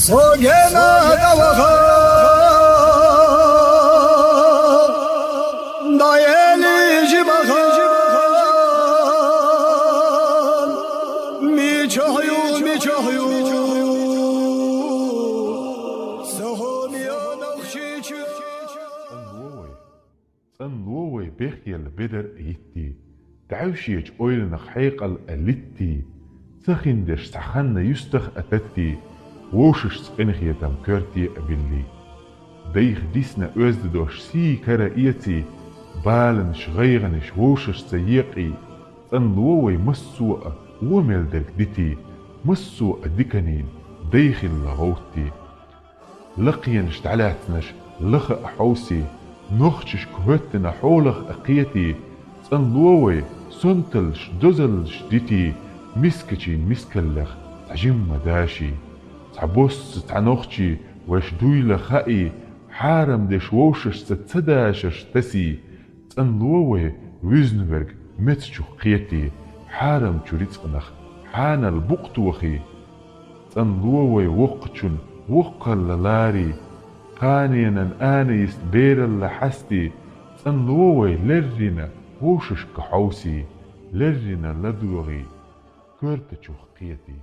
صوجنا دوخا دايلي جبخا ميچهيو سهونيا نخشيچ صنووي بخيل بدر ايتي تعوشيج اويلن حيقل اليتي سخندش سخن يستخ اتتي ووشش سقنخي تم كرتي ابلي ديخ ديسنا اوزدوش سي كرائيتي بالنش غيغنش ووشش سيقي صنووي مسوء وملدك ديتي مسوء ديكنين ديخ اللغوتي لقينش تعلاتنش لخ حوسي نخشش كهتنا حولخ اقيتي صنلووي سنتلش دزلش ديتي مسكتي مسكلخ تعجم مداشي تعبوس تعنوختي واش دويلة خائي حارم ديش ووشش ستسداشش تسي صنلووي ويزنبرغ متشو قيتي حارم تشوريتقنخ حان البقتوخي صنلووي وقتشن وقل لاري قانينا آنيس بير اللحستي صنلووي لرنا ووشش كحوسي لرنا لدوغي كرتشو قيتي